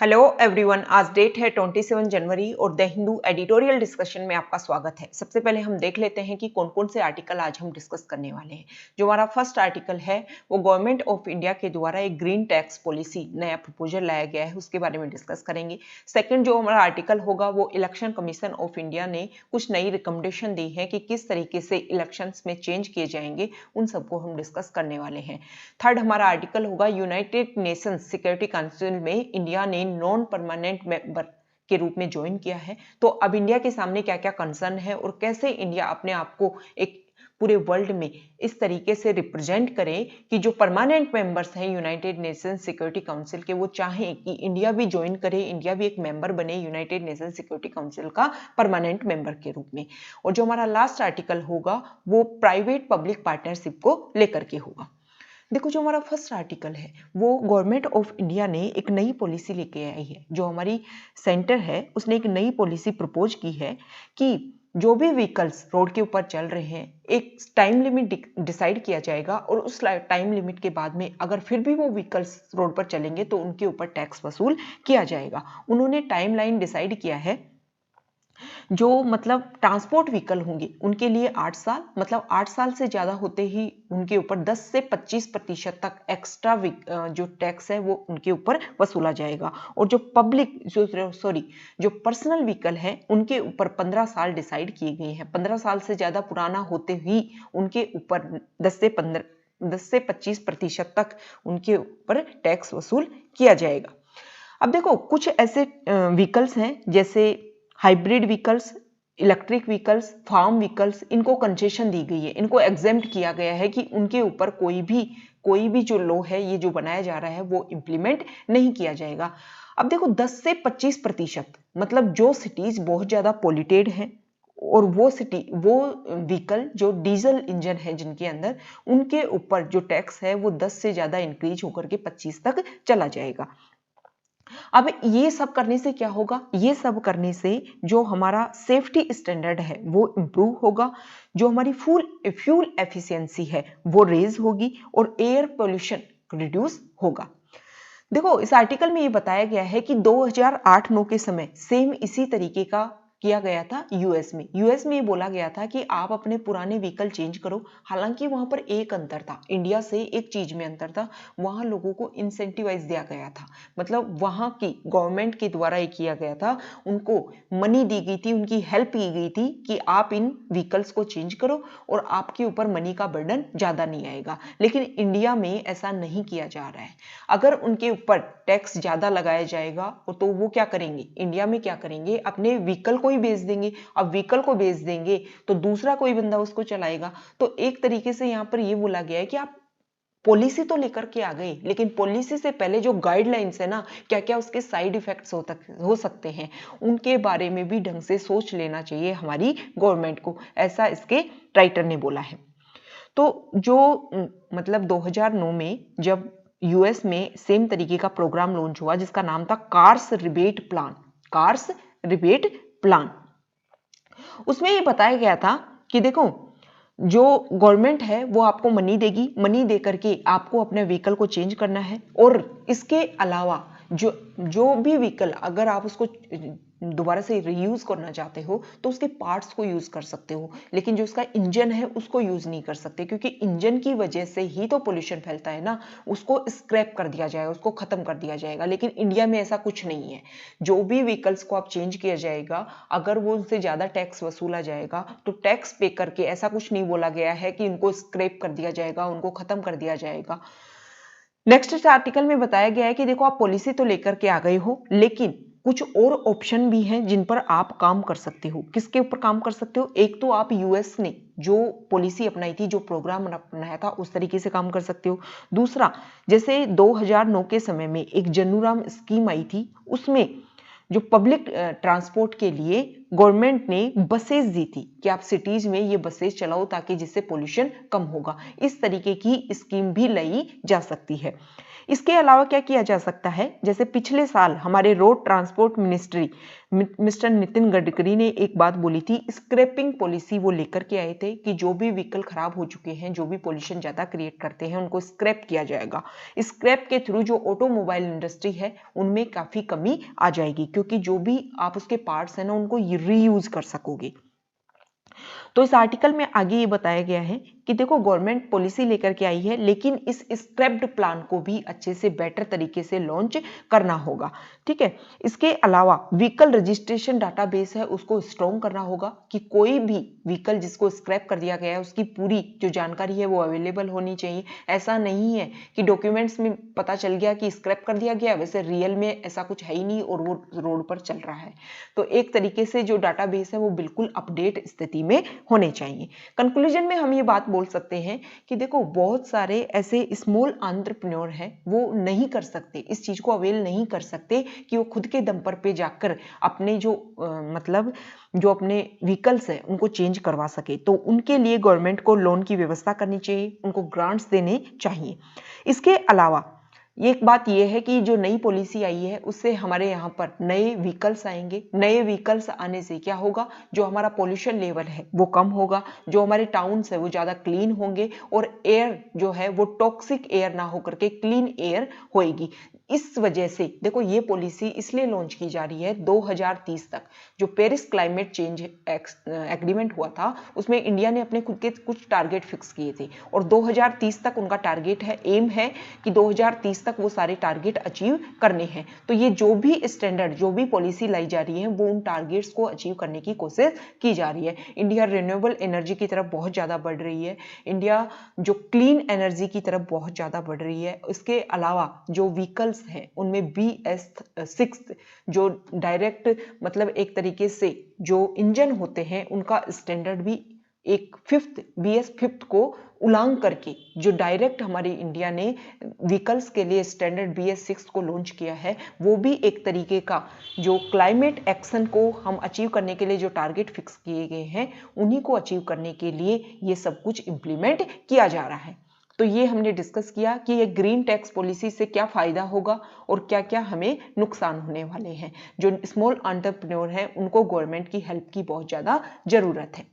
Hello everyone, आज date है 27 जनवरी और द हिंदू एडिटोरियल डिस्कशन में आपका स्वागत है। सबसे पहले हम देख लेते हैं कि कौन कौन से आर्टिकल आज हम डिस्कस करने वाले हैं। जो हमारा फर्स्ट आर्टिकल है वो गवर्नमेंट ऑफ इंडिया के द्वारा एक ग्रीन टैक्स पॉलिसी नया प्रपोजल लाया गया है, उसके बारे में डिस्कस करेंगे। सेकंड जो हमारा आर्टिकल होगा वो इलेक्शन कमीशन ऑफ इंडिया ने कुछ नई रिकमेंडेशन दी है कि किस तरीके से इलेक्शंस में चेंज किए जाएंगे, उन सबको हम डिस्कस करने वाले हैं। थर्ड हमारा आर्टिकल होगा यूनाइटेड नेशंस सिक्योरिटी काउंसिल में इंडिया ने नॉन परमानेंट मेंबर के रूप में ज्वाइन किया है। तो अब इंडिया के सामने क्या क्या कंसर्न है और कैसे इंडिया अपने आप को एक पूरे वर्ल्ड में इस तरीके से रिप्रेजेंट करे कि जो परमानेंट मेंबर्स हैं यूनाइटेड नेशंस सिक्योरिटी काउंसिल के, वो चाहें कि इंडिया भी ज्वाइन करे, इंडिया भी एक मेंबर बने यूनाइटेड नेशंस सिक्योरिटी काउंसिल का परमानेंट मेंबर के रूप में। और जो हमारा लास्ट आर्टिकल होगा वो प्राइवेट पब्लिक पार्टनरशिप को लेकर के होगा। देखो, जो हमारा फर्स्ट आर्टिकल है वो गवर्नमेंट ऑफ इंडिया ने एक नई पॉलिसी लेके आई है। जो हमारी सेंटर है उसने एक नई पॉलिसी प्रपोज की है कि जो भी व्हीकल्स रोड के ऊपर चल रहे हैं, एक टाइम लिमिट डिसाइड किया जाएगा और उस टाइम लिमिट के बाद में अगर फिर भी वो व्हीकल्स रोड पर चलेंगे तो उनके ऊपर टैक्स वसूल किया जाएगा। उन्होंने टाइम लाइन डिसाइड किया है। जो मतलब ट्रांसपोर्ट व्हीकल होंगे उनके लिए 8 साल, मतलब 8 साल से ज्यादा होते ही उनके ऊपर 10 से 25% तक एक्स्ट्रा जो टैक्स है वो उनके ऊपर वसूला जाएगा। और जो पब्लिक जो पर्सनल व्हीकल है उनके ऊपर 15 साल डिसाइड किए गए हैं। 15 साल से ज्यादा पुराना होते ही उनके ऊपर 10 से 25% तक उनके ऊपर टैक्स वसूल किया जाएगा। अब देखो, कुछ ऐसे व्हीकल्स हैं जैसे hybrid vehicles, electric vehicles, farm vehicles, इनको कंसेशन दी गई है, इनको एग्जेम्प्ट किया गया है कि उनके ऊपर कोई भी जो लॉ है ये जो बनाया जा रहा है वो इंप्लीमेंट नहीं किया जाएगा। अब देखो, 10 से 25%, मतलब जो सिटीज बहुत ज्यादा पॉल्यूटेड हैं और वो व्हीकल जो डीजल इंजन है जिनके अंदर, उनके ऊपर जो टैक्स है वो 10 से ज्यादा इंक्रीज होकर के 25 तक चला जाएगा। अब ये सब करने से क्या होगा? ये सब करने से जो हमारा सेफ्टी स्टैंडर्ड है वो इंप्रूव होगा, जो हमारी फ्यूल एफिशिएंसी है वो रेज होगी और एयर पोल्यूशन रिड्यूस होगा। देखो, इस आर्टिकल में ये बताया गया है कि 2008-9 के समय सेम इसी तरीके का किया गया था यूएस में ये बोला गया था कि आप अपने पुराने व्हीकल चेंज करो। हालांकि वहां पर एक अंतर था, इंडिया से एक चीज में अंतर था, वहां लोगों को इंसेंटिवाइज दिया गया था, मतलब वहां की गवर्नमेंट के द्वारा ये किया गया था, उनको मनी दी गई थी, उनकी हेल्प की गई थी कि आप इन व्हीकल्स को चेंज करो और आपके ऊपर मनी का बर्डन ज्यादा नहीं आएगा। लेकिन इंडिया में ऐसा नहीं किया जा रहा है। अगर उनके ऊपर टैक्स ज्यादा लगाया जाएगा तो वो क्या करेंगे, इंडिया में क्या करेंगे, अपने व्हीकल को ही बेच देंगे। अब व्हीकल को बेच देंगे तो दूसरा कोई बंदा उसको चलाएगा। तो एक तरीके से यहां पर ये बोला गया है कि आप पॉलिसी तो लेकर के आ गए, लेकिन पॉलिसी से पहले जो गाइडलाइंस है ना, क्या क्या उसके साइड इफेक्ट्स हो सकते हैं, उनके बारे में भी ढंग से सोच लेना चाहिए हमारी गवर्नमेंट को, ऐसा इसके राइटर ने बोला है। तो जो मतलब 2009 में जब यूएस में सेम तरीके का प्रोग्राम लॉन्च हुआ जिसका नाम था कार्स रिबेट प्लान, उसमें ये बताया गया था कि देखो, जो गवर्नमेंट है वो आपको मनी देगी, मनी दे करके आपको अपने व्हीकल को चेंज करना है। और इसके अलावा जो भी व्हीकल अगर आप उसको दोबारा से रीयूज करना चाहते हो तो उसके पार्ट्स को यूज कर सकते हो, लेकिन जो उसका इंजन है उसको यूज नहीं कर सकते, क्योंकि इंजन की वजह से ही तो पोल्यूशन फैलता है ना। उसको स्क्रैप कर दिया जाएगा, उसको खत्म कर दिया जाएगा। लेकिन इंडिया में ऐसा कुछ नहीं है। जो भी व्हीकल्स को आप चेंज किया जाएगा, अगर वो उनसे ज्यादा टैक्स वसूला जाएगा तो टैक्स पे करके, ऐसा कुछ नहीं बोला गया है कि उनको स्क्रैप कर दिया जाएगा, उनको खत्म कर दिया जाएगा। नेक्स्ट आर्टिकल में बताया गया है कि देखो, आप पॉलिसी तो लेकर के आ गए हो, लेकिन कुछ और ऑप्शन भी हैं जिन पर आप काम कर सकते हो। किसके ऊपर काम कर सकते हो? एक तो आप यूएस ने जो पॉलिसी अपनाई थी, जो प्रोग्राम अपनाया था, उस तरीके से काम कर सकते हो। दूसरा, जैसे 2009 के समय में एक जन्नूराम स्कीम आई थी, उसमें जो पब्लिक ट्रांसपोर्ट के लिए गवर्नमेंट ने बसेस दी थी कि आप सिटीज में ये बसेस चलाओ ताकि जिससे पोल्यूशन कम होगा। इस तरीके की स्कीम भी लाई जा सकती है। इसके अलावा क्या किया जा सकता है, जैसे पिछले साल हमारे road transport ministry mister Nitin Gadkari ने एक बात बोली थी, स्क्रैपिंग पॉलिसी वो लेकर के आए थे कि जो भी व्हीकल खराब हो चुके हैं, जो भी पोल्यूशन ज्यादा क्रिएट करते हैं, उनको स्क्रैप किया जाएगा। स्क्रैप के थ्रू जो ऑटोमोबाइल इंडस्ट्री है उनमें काफी कमी आ जाएगी, क्योंकि जो भी आप उसके पार्ट्स हैं ना उनको रीयूज कर सकोगे। तो इस आर्टिकल में आगे ये बताया गया है कि देखो गवर्नमेंट पॉलिसी लेकर के आई है, लेकिन इस स्क्रैप्ड प्लान को भी अच्छे से बेटर तरीके से लॉन्च करना होगा। ठीक है, इसके अलावा व्हीकल रजिस्ट्रेशन डाटाबेस है उसको स्ट्रॉन्ग करना होगा कि कोई भी व्हीकल जिसको स्क्रैप कर दिया गया है उसकी पूरी जो जानकारी है वो अवेलेबल होनी चाहिए। ऐसा नहीं है कि डॉक्यूमेंट्स में पता चल गया कि स्क्रैप कर दिया गया, वैसे रियल में ऐसा कुछ है ही नहीं और वो रोड पर चल रहा है। तो एक तरीके से जो डाटाबेस है वो बिल्कुल अपडेट स्थिति में होने चाहिए। कंक्लूजन में हम ये बात बोल सकते हैं कि देखो बहुत सारे ऐसे स्मॉल एंटरप्रेन्योर हैं वो नहीं कर सकते, इस चीज को अवेल नहीं कर सकते कि वो खुद के दम पर पे जाकर अपने जो मतलब जो अपने व्हीकल्स है उनको चेंज करवा सके। तो उनके लिए गवर्नमेंट को लोन की व्यवस्था करनी चाहिए, उनको ग्रांट्स देने चाहिए। इसके अलावा एक बात यह है कि जो नई पॉलिसी आई है उससे हमारे यहाँ पर नए व्हीकल्स आएंगे। नए व्हीकल्स आने से क्या होगा, जो हमारा पोल्यूशन लेवल है वो कम होगा, जो हमारे टाउन्स है वो ज्यादा क्लीन होंगे और एयर जो है वो टॉक्सिक एयर ना होकर के क्लीन एयर होएगी। इस वजह से देखो ये पॉलिसी इसलिए लॉन्च की जा रही है 2030 तक, जो पेरिस क्लाइमेट चेंज एग्रीमेंट हुआ था उसमें इंडिया ने अपने खुद के कुछ टारगेट फिक्स किए थे और 2030 तक उनका टारगेट है, एम है कि 2030 तक वो सारे टारगेट अचीव करने हैं। तो ये जो भी स्टैंडर्ड जो भी पॉलिसी लाई जा रही है वो उन टारगेट्स को अचीव करने की कोशिश की जा रही है। इंडिया रिन्यूएबल एनर्जी की तरफ बहुत ज्यादा बढ़ रही है, इंडिया जो क्लीन एनर्जी की तरफ बहुत ज्यादा बढ़ रही है। इसके अलावा जो व्हीकल्स हैं उनमें BS6 जो डायरेक्ट मतलब एक तरीके से जो इंजन होते हैं उनका स्टैंडर्ड भी एक BS5 को उल्लंघन करके जो डायरेक्ट हमारी इंडिया ने व्हीकल्स के लिए स्टैंडर्ड BS6 को लॉन्च किया है, वो भी एक तरीके का जो क्लाइमेट एक्शन को हम अचीव करने के लिए जो टारगेट फिक्स किए गए हैं उन्हीं को अचीव करने के लिए ये सब कुछ इंप्लीमेंट किया जा रहा है। तो ये हमने डिस्कस किया कि ये ग्रीन टैक्स पॉलिसी से क्या फायदा होगा और क्या क्या हमें नुकसान होने वाले हैं। जो स्मॉल एंटरप्रेन्योर हैं उनको गवर्नमेंट की हेल्प की बहुत ज्यादा जरूरत है।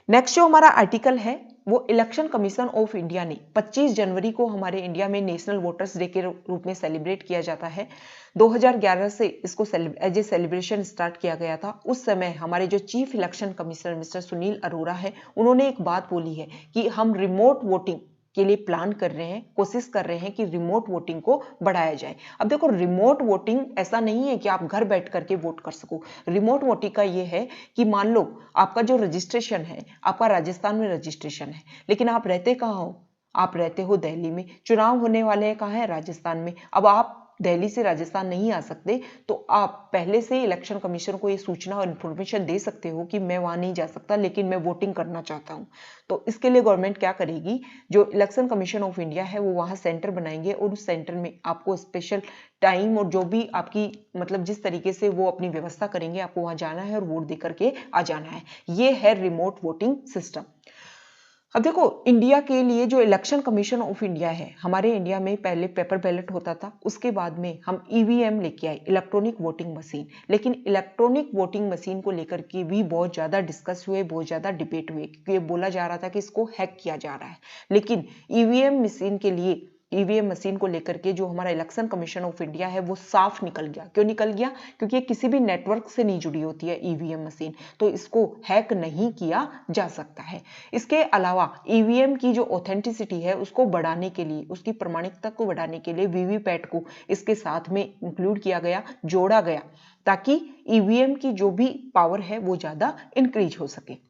नेक्स्ट जो हमारा आर्टिकल है वो इलेक्शन कमीशन ऑफ इंडिया ने 25 जनवरी को हमारे इंडिया में नेशनल वोटर्स डे के रूप में सेलिब्रेट किया जाता है। 2011 से इसको एज ए सेलिब्रेशन स्टार्ट किया गया था। उस समय हमारे जो chief election commissioner mister Sunil Arora है उन्होंने एक बात बोली है कि हम रिमोट वोटिंग के लिए प्लान कर रहे हैं, कोशिश कर रहे हैं कि रिमोट वोटिंग को बढ़ाया जाए। अब देखो रिमोट वोटिंग ऐसा नहीं है कि आप घर बैठ करके वोट कर सको। रिमोट वोटिंग का ये है कि मान लो आपका जो रजिस्ट्रेशन है, आपका राजस्थान में रजिस्ट्रेशन है, लेकिन आप रहते कहाँ हो, आप रहते हो दिल्ली में, चुनाव होने वाले हैं कहाँ है, राजस्थान में। अब आप दिल्ली से राजस्थान नहीं आ सकते तो आप पहले से इलेक्शन कमीशन को ये सूचना और इन्फॉर्मेशन दे सकते हो कि मैं वहां नहीं जा सकता लेकिन मैं वोटिंग करना चाहता हूं। तो इसके लिए गवर्नमेंट क्या करेगी, जो इलेक्शन कमीशन ऑफ इंडिया है वो वहां सेंटर बनाएंगे और उस सेंटर में आपको स्पेशल टाइम और जो भी आपकी मतलब जिस तरीके से वो अपनी व्यवस्था करेंगे आपको वहां जाना है और वोट दे करके आ जाना है। ये है रिमोट वोटिंग सिस्टम। अब देखो इंडिया के लिए जो इलेक्शन कमीशन ऑफ इंडिया है, हमारे इंडिया में पहले पेपर बैलेट होता था, उसके बाद में हम EVM लेके आए, इलेक्ट्रॉनिक वोटिंग मशीन। लेकिन इलेक्ट्रॉनिक वोटिंग मशीन को लेकर के भी बहुत ज्यादा डिस्कस हुए, बहुत ज्यादा डिबेट हुए, क्योंकि ये बोला जा रहा था कि इसको हैक किया जा रहा है। लेकिन EVM मशीन के लिए EVM मशीन को लेकर के जो हमारा इलेक्शन कमीशन ऑफ इंडिया है वो साफ निकल गया। क्यों निकल गया, क्योंकि ये किसी भी नेटवर्क से नहीं जुड़ी होती है EVM मशीन, तो इसको हैक नहीं किया जा सकता है। इसके अलावा EVM की जो ऑथेंटिसिटी है उसको बढ़ाने के लिए, उसकी प्रमाणिकता को बढ़ाने के लिए VVPAT को इसके साथ में इंक्लूड किया गया, जोड़ा गया, ताकि EVM की जो भी पावर है वो ज्यादा इंक्रीज हो सके।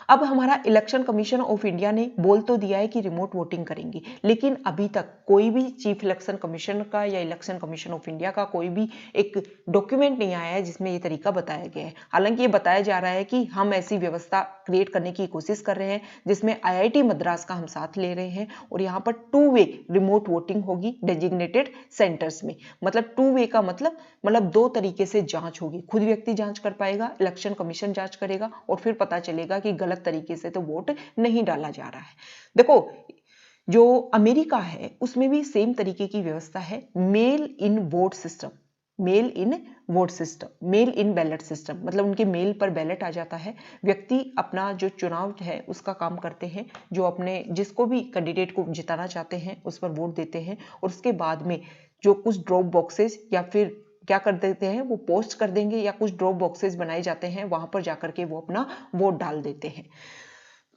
अब हमारा इलेक्शन कमीशन ऑफ इंडिया ने बोल तो दिया है कि रिमोट वोटिंग करेंगे, लेकिन अभी तक कोई भी चीफ इलेक्शन कमीशन का या इलेक्शन कमीशन ऑफ इंडिया का कोई भी एक डॉक्यूमेंट नहीं आया है जिसमें ये तरीका बताया गया है। हालांकि ये बताया जा रहा है कि हम ऐसी व्यवस्था क्रिएट करने की कोशिश कर रहे हैं जिसमें IIT मद्रास का हम साथ ले रहे हैं और यहाँ पर 2 वे रिमोट वोटिंग होगी डेजिग्नेटेड सेंटर्स में। मतलब 2 वे का मतलब 2 तरीके से जांच होगी, खुद व्यक्ति जांच कर पाएगा, इलेक्शन कमीशन जांच करेगा और फिर पता चलेगा कि गलत तरीके से तो वोट नहीं डाला जा रहा है। देखो जो अमेरिका है उसमें भी सेम तरीके की व्यवस्था है, मेल इन वोट सिस्टम, मेल इन वोट सिस्टम, मेल इन बैलेट सिस्टम, मतलब उनके मेल पर बैलेट आ जाता है। व्यक्ति अपना जो चुनाव है उसका काम करते हैं, जो अपने जिसको भी कैंडिडेट को जिताना चाहते हैं उस पर वोट देते हैं, और उसके बाद में जो कुछ ड्रॉप बॉक्सेस या फिर क्या कर देते हैं वो पोस्ट कर देंगे, या कुछ ड्रॉप बॉक्सेस बनाए जाते हैं, वहां पर जाकर के वो अपना वोट डाल देते हैं।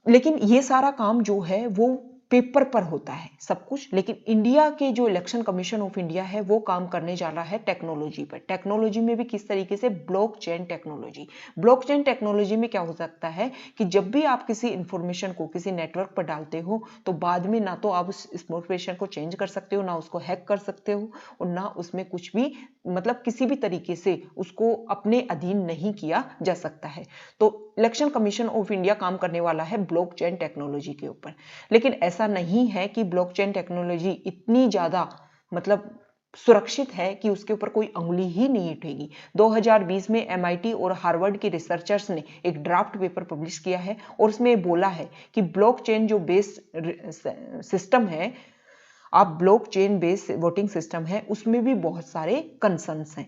लेकिन ये सारा काम जो है वो पेपर पर होता है सब कुछ, लेकिन इंडिया के जो इलेक्शन कमीशन ऑफ इंडिया है वो काम करने जा रहा है टेक्नोलॉजी पर। टेक्नोलॉजी में भी किस तरीके से, ब्लॉकचेन टेक्नोलॉजी। ब्लॉकचेन टेक्नोलॉजी में क्या हो सकता है कि जब भी आप किसी इंफॉर्मेशन को किसी नेटवर्क पर डालते हो तो बाद में ना तो आप उस इंफॉर्मेशन को चेंज कर सकते हो, ना उसको हैक कर सकते हो, और ना उसमें कुछ भी मतलब किसी भी तरीके से उसको अपने अधीन नहीं किया जा सकता है। तो इलेक्शन कमीशन ऑफ इंडिया काम करने वाला है ब्लॉकचेन टेक्नोलॉजी के ऊपर। लेकिन ऐसा नहीं है कि ब्लॉकचेन टेक्नोलॉजी इतनी ज्यादा मतलब सुरक्षित है कि उसके ऊपर कोई अंगुली ही नहीं उठेगी। 2020 में MIT और हार्वर्ड के रिसर्चर्स ने एक ड्राफ्ट पेपर पब्लिश किया है और उसमें बोला है कि ब्लॉकचेन जो बेस्ड सिस्टम है, आप ब्लॉकचेन बेस्ड वोटिंग सिस्टम है, उसमें भी बहुत सारे कंसर्न्स हैं।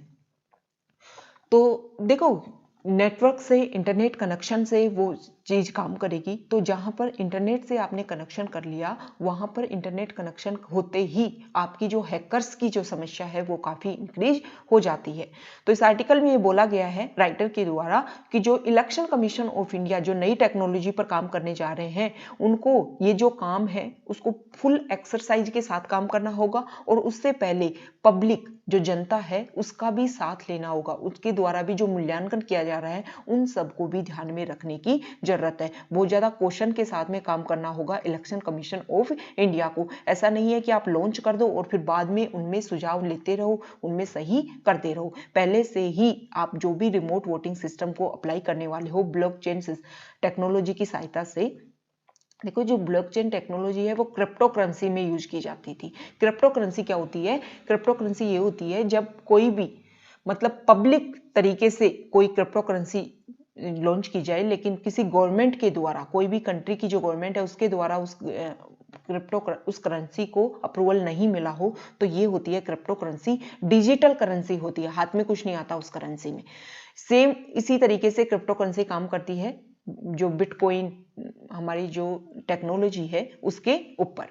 तो देखो, नेटवर्क से, इंटरनेट कनेक्शन से वो चीज काम करेगी। तो जहां पर इंटरनेट से आपने कनेक्शन कर लिया, वहां पर इंटरनेट कनेक्शन होते ही आपकी जो हैकर्स की जो समस्या है वो काफी इंक्रीज हो जाती है। तो इस आर्टिकल में ये बोला गया है राइटर के द्वारा कि जो इलेक्शन कमीशन ऑफ इंडिया जो नई टेक्नोलॉजी पर काम करने जा रहे हैं, उनको ये जो काम है उसको फुल एक्सरसाइज के साथ काम करना होगा, और उससे पहले पब्लिक जो जनता है उसका भी साथ लेना होगा। उसके द्वारा भी जो मूल्यांकन किया जा रहा है उन सबको भी ध्यान में रखने की जरूरत है। बहुत ज्यादा क्वेश्चन के साथ में काम करना होगा इलेक्शन कमीशन ऑफ इंडिया को। ऐसा नहीं है कि आप लॉन्च कर दो और फिर बाद में उनमें सुझाव लेते रहो, उनमें सही करते रहो। पहले से ही आप जो भी रिमोट वोटिंग सिस्टम को अप्लाई करने वाले हो ब्लॉकचेन टेक्नोलॉजी की सहायता से, देखो जो ब्लॉकचेन टेक्नोलॉजी है वो क्रिप्टो करेंसी में यूज की जाती थी। क्रिप्टो करेंसी क्या होती है? क्रिप्टो करेंसी ये होती है जब कोई भी मतलब पब्लिक तरीके से कोई क्रिप्टो करेंसी लॉन्च की जाए, लेकिन किसी गवर्नमेंट के द्वारा, कोई भी कंट्री की जो गवर्नमेंट है उसके द्वारा उस करेंसी को अप्रूवल नहीं मिला हो, तो ये होती है क्रिप्टो करेंसी। डिजिटल करेंसी होती है, हाथ में कुछ नहीं आता उस करेंसी में। सेम इसी तरीके से क्रिप्टो करेंसी काम करती है जो बिटकॉइन हमारी जो टेक्नोलॉजी है उसके ऊपर,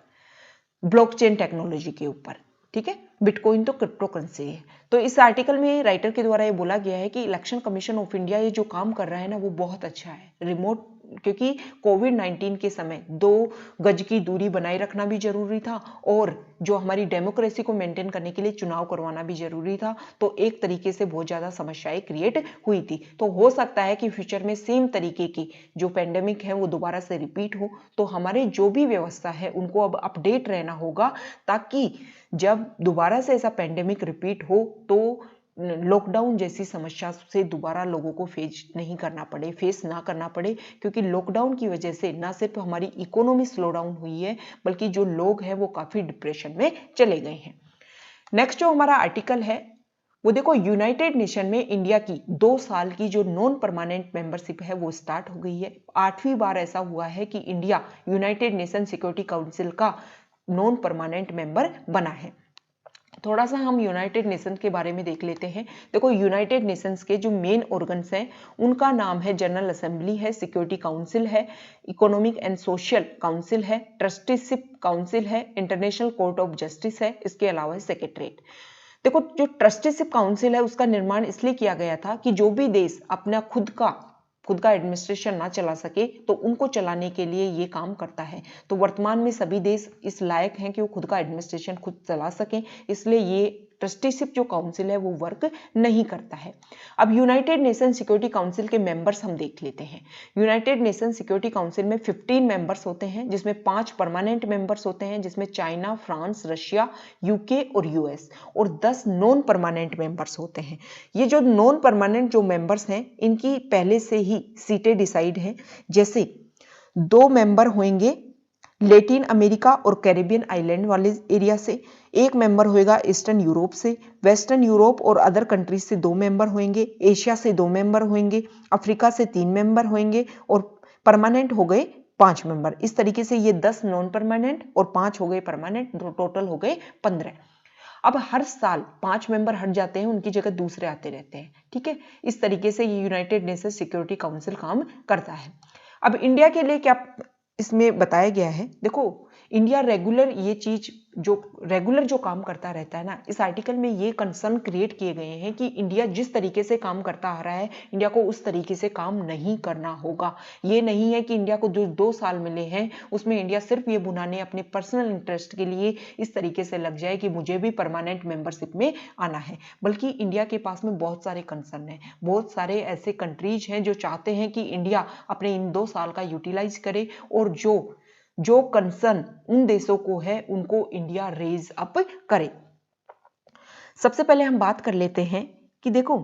ब्लॉकचेन टेक्नोलॉजी के ऊपर। ठीक है, बिटकॉइन तो क्रिप्टो करेंसी है। तो इस आर्टिकल में राइटर के द्वारा ये बोला गया है कि इलेक्शन कमीशन ऑफ इंडिया ये जो काम कर रहा है ना वो बहुत अच्छा है। रिमोट, क्योंकि कोविड-19 के समय 2 गज की दूरी बनाए रखना भी जरूरी था, और जो हमारी डेमोक्रेसी को मेंटेन करने के लिए चुनाव करवाना भी जरूरी था। तो एक तरीके से बहुत ज्यादा समस्याएं क्रिएट हुई थी। तो हो सकता है कि फ्यूचर में सेम तरीके की जो पेंडेमिक है वो दोबारा से रिपीट हो। तो हमारे जो भी व्यवस्था है उनको अब अपडेट रहना होगा, ताकि जब दोबारा से ऐसा पेंडेमिक रिपीट हो तो लॉकडाउन जैसी समस्या से दोबारा लोगों को फेस ना करना पड़े। क्योंकि लॉकडाउन की वजह से ना सिर्फ हमारी इकोनॉमी स्लो डाउन हुई है, बल्कि जो लोग हैं वो काफी डिप्रेशन में चले गए हैं। नेक्स्ट जो हमारा आर्टिकल है वो देखो, यूनाइटेड नेशन में इंडिया की 2 साल की जो नॉन परमानेंट मेंबरशिप है वो स्टार्ट हो गई है। 8वीं बार ऐसा हुआ है कि India United nation security council का नॉन परमानेंट मेंबर बना है। थोड़ा सा हम यूनाइटेड नेशन के बारे में देख लेते हैं। देखो, यूनाइटेड नेशंस के जो मेन ऑर्गन्स हैं उनका नाम है जनरल असेंबली है, सिक्योरिटी काउंसिल है, इकोनॉमिक एंड सोशल काउंसिल है, ट्रस्टीशिप काउंसिल है, इंटरनेशनल कोर्ट ऑफ जस्टिस है, इसके अलावा है सेक्रेटरीट। देखो, जो ट्रस्टीशिप काउंसिल है उसका निर्माण इसलिए किया गया था कि जो भी देश अपना खुद का एडमिनिस्ट्रेशन ना चला सके तो उनको चलाने के लिए ये काम करता है। तो वर्तमान में सभी देश इस लायक हैं कि वो खुद का एडमिनिस्ट्रेशन खुद चला सकें, इसलिए ये ट्रस्टीशिप जो काउंसिल है वो वर्क नहीं करता है। अब यूनाइटेड नेशन सिक्योरिटी काउंसिल के मेंबर्स हम देख लेते हैं। यूनाइटेड नेशन सिक्योरिटी काउंसिल में 15 मेंबर्स होते हैं, जिसमें 5 परमानेंट मेंबर्स होते हैं, जिसमें चाइना, फ्रांस, रशिया, यूके और यूएस, और 10 नॉन परमानेंट मेंबर्स होते हैं। ये जो नॉन परमानेंट जो मेंबर्स हैं इनकी पहले से ही सीटें डिसाइड हैं। जैसे 2 मेंबर होंगे लैटिन अमेरिका और कैरिबियन आइलैंड वाले एरिया से, 1 मेंबर होएगा ईस्टर्न यूरोप से, वेस्टर्न यूरोप और अदर कंट्रीज से 2 मेंबर होंगे, एशिया से 2 मेंबर होंगे, अफ्रीका से 3 मेंबर होंगे, और परमानेंट हो गए 5 मेंबर। इस तरीके से ये 10 नॉन परमानेंट और 5 हो गए परमानेंट, टोटल हो गए 15। अब हर साल 5 मेंबर हट जाते हैं, उनकी जगह दूसरे आते रहते हैं। ठीक है, इस तरीके से ये यूनाइटेड नेशन सिक्योरिटी काउंसिल काम करता है। अब इंडिया के लिए क्या इसमें बताया गया है, देखो इंडिया रेगुलर जो काम करता रहता है ना, इस आर्टिकल में ये कंसर्न क्रिएट किए गए हैं कि इंडिया जिस तरीके से काम करता आ रहा है, इंडिया को उस तरीके से काम नहीं करना होगा। ये नहीं है कि इंडिया को जो 2 साल मिले हैं उसमें इंडिया सिर्फ ये बुनाने अपने पर्सनल इंटरेस्ट के लिए इस तरीके से लग जाए कि मुझे भी परमानेंट मेंबरशिप में आना है, बल्कि इंडिया के पास में बहुत सारे कंसर्न हैं। बहुत सारे ऐसे कंट्रीज हैं जो चाहते हैं कि इंडिया अपने इन 2 साल का यूटिलाइज करे, और जो कंसर्न उन देशों को है उनको इंडिया रेज अप करे। सबसे पहले हम बात कर लेते हैं कि देखो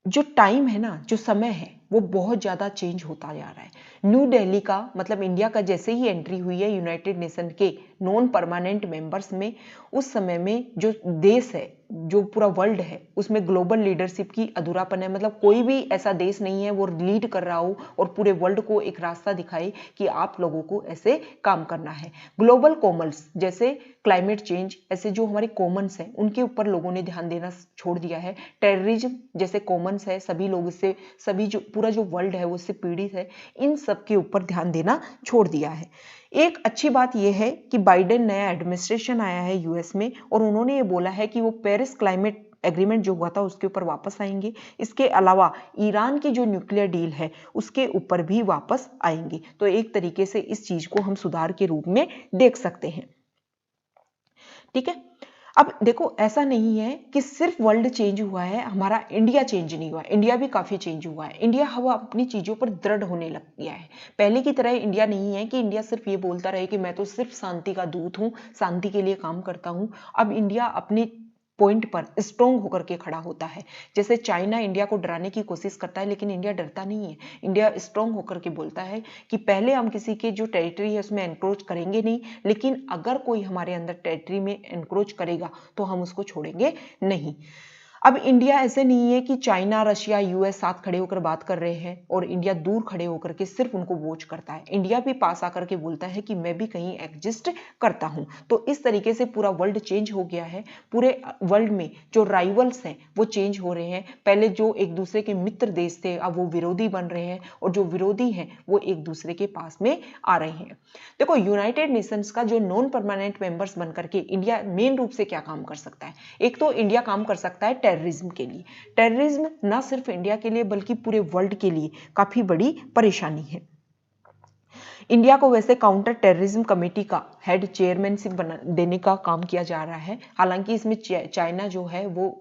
जो टाइम है ना, जो समय है, वो बहुत ज्यादा चेंज होता जा रहा है। न्यू दिल्ली का मतलब इंडिया का जैसे ही एंट्री हुई है यूनाइटेड नेशन के नॉन परमानेंट मेंबर्स में, उस समय में जो देश है, जो पूरा वर्ल्ड है, उसमें ग्लोबल लीडरशिप की अधूरापन है। मतलब कोई भी ऐसा देश नहीं है वो लीड कर रहा हो और पूरे वर्ल्ड को एक रास्ता दिखाए कि आप लोगों को ऐसे काम करना है। ग्लोबल कॉमन्स जैसे क्लाइमेट चेंज, ऐसे जो हमारे कॉमन्स हैं उनके ऊपर लोगों ने ध्यान देना छोड़ दिया है। टेररिज्म जैसे कॉमन्स है, सभी लोग इससे, सभी जो पूरा जो वर्ल्ड है वो इससे पीड़ित है, इन सब के ऊपर ध्यान देना छोड़ दिया है। एक अच्छी बात यह है कि बाइडेन नया एडमिनिस्ट्रेशन आया है यूएस में, और उन्होंने ये बोला है कि वो पेरिस क्लाइमेट एग्रीमेंट जो हुआ था उसके ऊपर वापस आएंगे। इसके अलावा ईरान की जो न्यूक्लियर डील है उसके ऊपर भी वापस आएंगे। तो एक तरीके से इस चीज को हम सुधार के रूप में देख सकते हैं। ठीक है, अब देखो ऐसा नहीं है कि सिर्फ वर्ल्ड चेंज हुआ है, हमारा इंडिया चेंज नहीं हुआ। इंडिया भी काफी चेंज हुआ है। इंडिया हवा अपनी चीजों पर दृढ़ होने लग गया है। पहले की तरह इंडिया नहीं है कि इंडिया सिर्फ ये बोलता रहे कि मैं तो सिर्फ शांति का दूत हूं, शांति के लिए काम करता हूं। अब इंडिया अपने पॉइंट पर स्ट्रोंग होकर के खड़ा होता है। जैसे चाइना इंडिया को डराने की कोशिश करता है, लेकिन इंडिया डरता नहीं है। इंडिया स्ट्रोंग होकर के बोलता है कि पहले हम किसी के जो टेरिटरी है उसमें एनक्रोच करेंगे नहीं, लेकिन अगर कोई हमारे अंदर टेरिटरी में एनक्रोच करेगा तो हम उसको छोड़ेंगे नहीं। अब इंडिया ऐसे नहीं है कि चाइना, रशिया, यूएस साथ खड़े होकर बात कर रहे हैं और इंडिया दूर खड़े होकर के सिर्फ उनको वॉच करता है। इंडिया भी पास आकर के बोलता है कि मैं भी कहीं एग्जिस्ट करता हूं। तो इस तरीके से पूरा वर्ल्ड चेंज हो गया है। पूरे वर्ल्ड में जो राइवल्स हैं वो चेंज हो रहे हैं। पहले जो एक दूसरे के मित्र देश थे अब वो विरोधी बन रहे हैं, और जो विरोधी हैं वो एक दूसरे के पास में आ रहे हैं। देखो यूनाइटेड नेशंस का जो नॉन परमानेंट मेंबर्स बनकर के इंडिया मेन रूप से क्या काम कर सकता है। एक तो इंडिया काम कर सकता है टेररिज्म के लिए। टेररिज्म ना सिर्फ इंडिया के लिए बल्कि पूरे वर्ल्ड के लिए काफी बड़ी परेशानी है। इंडिया को वैसे काउंटर टेररिज्म कमेटी का हेड चेयरमैनशिप देने का काम किया जा रहा है। हालांकि इसमें चाइना जो है वो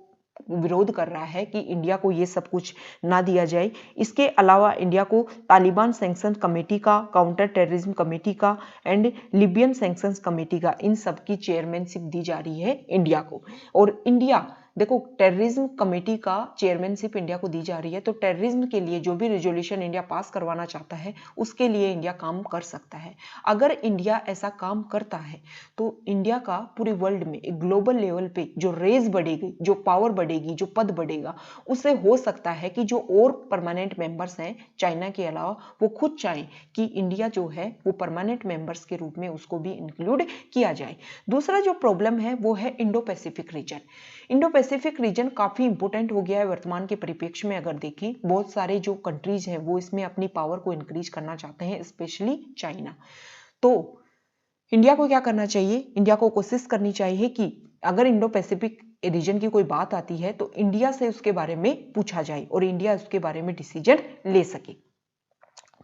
विरोध कर रहा है कि इंडिया को ये सब कुछ ना दिया जाए। इसके अलावा इंडिया को तालिबान सैंक्शन कमेटी का, काउंटर टेररिज्म कमेटी का एंड लिबियन सैंक्शंस कमेटी का, इन सब की चेयरमैनशिप दी जा रही है इंडिया को। और इंडिया देखो टेररिज्म कमेटी का चेयरमैनशिप इंडिया को दी जा रही है, तो टेररिज्म के लिए जो भी रेजोल्यूशन इंडिया पास करवाना चाहता है उसके लिए इंडिया काम कर सकता है। अगर इंडिया ऐसा काम करता है तो इंडिया का पूरे वर्ल्ड में एक ग्लोबल लेवल पे जो रेज बढ़ेगी, जो पावर बढ़ेगी, जो पद बढ़ेगा, उससे हो सकता है कि जो और परमानेंट मेंबर्स हैं चाइना के अलावा वो खुद चाहें कि इंडिया जो है वो परमानेंट मेंबर्स के रूप में उसको भी इंक्लूड किया जाए। दूसरा जो प्रॉब्लम है वो है Indo Pacific region. Indo Pacific region काफी इंपोर्टेंट हो गया है वर्तमान के परिप्रेक्ष्य में। अगर देखें बहुत सारे जो कंट्रीज हैं वो इसमें अपनी पावर को इंक्रीज करना चाहते हैं, स्पेशली चाइना। तो इंडिया को क्या करना चाहिए, इंडिया को कोशिश करनी चाहिए कि अगर इंडो पैसिफिक रीजन की कोई बात आती है तो इंडिया से उसके बारे में पूछा जाए और इंडिया उसके बारे में डिसीजन ले सके।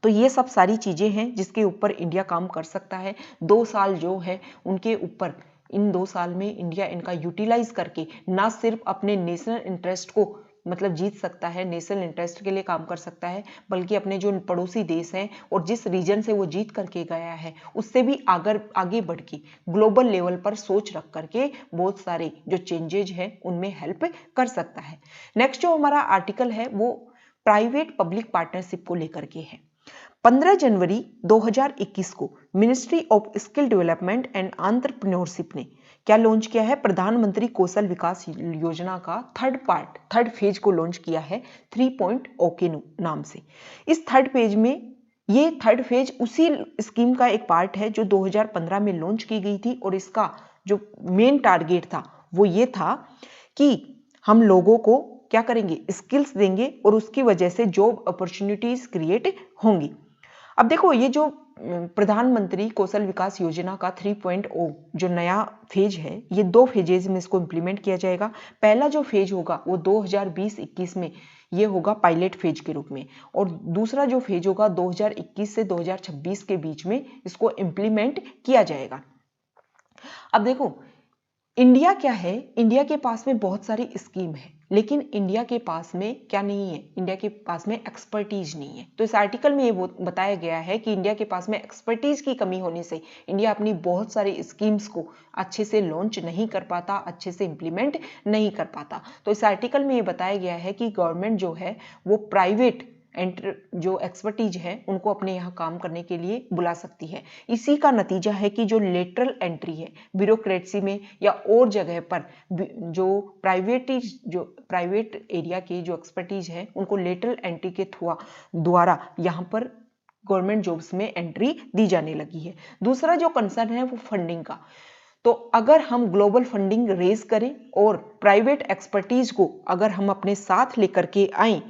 तो ये सब सारी चीजें हैं जिसके ऊपर इंडिया काम कर सकता है। 2 साल जो है उनके ऊपर, इन 2 साल में इंडिया इनका यूटिलाइज करके ना सिर्फ अपने नेशनल इंटरेस्ट को मतलब जीत सकता है, नेशनल इंटरेस्ट के लिए काम कर सकता है, बल्कि अपने जो पड़ोसी देश हैं और जिस रीजन से वो जीत करके गया है उससे भी आगे बढ़ के ग्लोबल लेवल पर सोच रख करके बहुत सारे जो चेंजेज हैं उनमें हेल्प कर सकता है। नेक्स्ट जो हमारा आर्टिकल है वो प्राइवेट पब्लिक पार्टनरशिप को लेकर के है। 15 जनवरी 2021 को ministry of skill development and entrepreneurship ने क्या लॉन्च किया है, प्रधानमंत्री कौशल विकास योजना का थर्ड फेज को लॉन्च किया है 3.0 के नाम से। इस थर्ड फेज में ये थर्ड फेज उसी स्कीम का एक पार्ट है जो 2015 में लॉन्च की गई थी और इसका जो मेन टारगेट था वो ये था कि हम लोगों को क्या करेंगे, स्किल्स देंगे और उसकी वजह से जॉब अपॉर्चुनिटीज क्रिएट होंगी। अब देखो ये जो प्रधानमंत्री कौशल विकास योजना का 3.0 जो नया फेज है, ये 2 फेजेज में इसको इम्प्लीमेंट किया जाएगा। पहला जो फेज होगा वो 2020-21 में ये होगा पायलट फेज के रूप में, और दूसरा जो फेज होगा 2021 से 2026 के बीच में इसको इम्प्लीमेंट किया जाएगा। अब देखो इंडिया क्या है, इंडिया के पास में बहुत सारी स्कीम है, लेकिन इंडिया के पास में क्या नहीं है, इंडिया के पास में एक्सपर्टीज नहीं है। तो इस आर्टिकल में ये बताया गया है कि इंडिया के पास में एक्सपर्टीज की कमी होने से इंडिया अपनी बहुत सारी स्कीम्स को अच्छे से लॉन्च नहीं कर पाता, अच्छे से इम्प्लीमेंट नहीं कर पाता। तो इस आर्टिकल में ये बताया गया है कि गवर्नमेंट जो है वो प्राइवेट जो एक्सपर्टीज है उनको अपने यहाँ काम करने के लिए बुला सकती है। इसी का नतीजा है कि जो लेटरल एंट्री है ब्यूरोक्रेसी में या और जगह पर, जो प्राइवेट एरिया के जो एक्सपर्टीज है उनको लेटरल एंट्री के द्वारा यहाँ पर गवर्नमेंट जॉब्स में एंट्री दी जाने लगी है। दूसरा जो कंसर्न है वो फंडिंग का। तो अगर हम ग्लोबल फंडिंग रेज करें और प्राइवेट एक्सपर्टीज को अगर हम अपने साथ लेकर के आए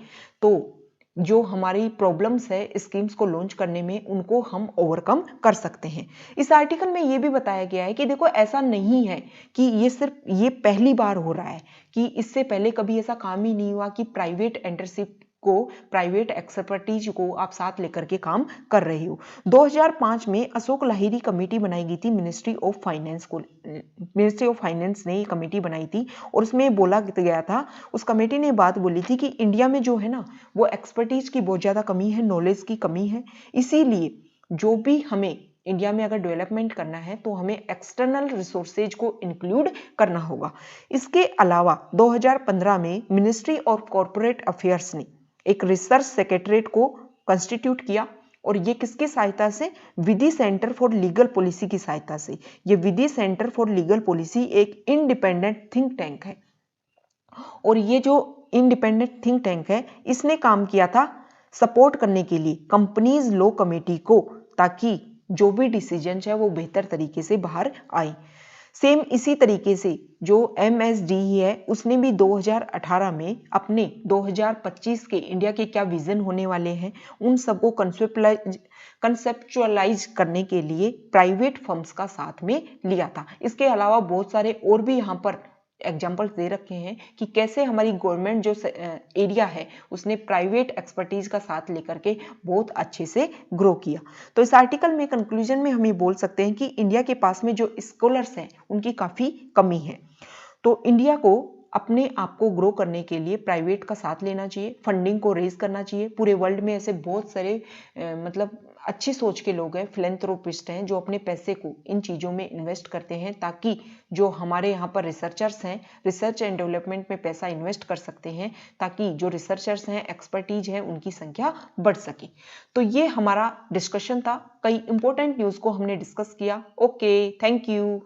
तो जो हमारी प्रॉब्लम्स है स्कीम्स को लॉन्च करने में उनको हम ओवरकम कर सकते हैं। इस आर्टिकल में ये भी बताया गया है कि देखो ऐसा नहीं है कि ये सिर्फ ये पहली बार हो रहा है, कि इससे पहले कभी ऐसा काम ही नहीं हुआ कि प्राइवेट एंटरशिप को, प्राइवेट एक्सपर्टीज को आप साथ लेकर के काम कर रहे हो। 2005 में अशोक लाहिरी कमेटी बनाई गई थी, मिनिस्ट्री ऑफ फाइनेंस ने ये कमेटी बनाई थी और उसमें बोला गया था, उस कमेटी ने बात बोली थी कि इंडिया में जो है ना वो एक्सपर्टीज की बहुत ज्यादा कमी है, नॉलेज की कमी है। इसीलिए जो भी हमें इंडिया में अगर डेवलपमेंट करना है तो हमें एक्सटर्नल रिसोर्सेज को इंक्लूड करना होगा। इसके अलावा 2015 में मिनिस्ट्री ऑफ कॉर्पोरेट अफेयर्स ने एक रिसर्च सेक्रेटरीट को कंस्टिट्यूट किया, और ये किसकी सहायता से, विधि सेंटर फॉर लीगल पॉलिसी की सहायता से। ये विधि सेंटर फॉर लीगल पॉलिसी एक इंडिपेंडेंट थिंक टैंक है, और ये जो इंडिपेंडेंट थिंक टैंक है इसने काम किया था सपोर्ट करने के लिए कंपनीज लॉ कमेटी को, ताकि जो भी डिसीजन है वो बेहतर तरीके से बाहर आए। सेम इसी तरीके से जो MSDE है उसने भी 2018 में अपने 2025 के इंडिया के क्या विजन होने वाले हैं उन सबको कंसेप्चुअलाइज करने के लिए प्राइवेट फर्म्स का साथ में लिया था। इसके अलावा बहुत सारे और भी यहाँ पर एग्जाम्पल्स दे रखे हैं कि कैसे हमारी गवर्नमेंट जो एरिया है उसने प्राइवेट एक्सपर्टीज का साथ लेकर के बहुत अच्छे से ग्रो किया। तो इस आर्टिकल में कंक्लूजन में हम ये बोल सकते हैं कि इंडिया के पास में जो स्कॉलर्स हैं उनकी काफी कमी है। तो इंडिया को अपने आप को ग्रो करने के लिए प्राइवेट का साथ लेना चाहिए, फंडिंग को रेज करना चाहिए। पूरे वर्ल्ड में ऐसे बहुत सारे मतलब अच्छी सोच के लोग हैं, फिलेंथ्रोपिस्ट हैं, जो अपने पैसे को इन चीज़ों में इन्वेस्ट करते हैं ताकि जो हमारे यहाँ पर रिसर्चर्स हैं रिसर्च एंड डेवलपमेंट में पैसा इन्वेस्ट कर सकते हैं, ताकि जो रिसर्चर्स हैं एक्सपर्टीज हैं उनकी संख्या बढ़ सके। तो ये हमारा डिस्कशन था, कई इंपॉर्टेंट न्यूज़ को हमने डिस्कस किया। Okay, thank you.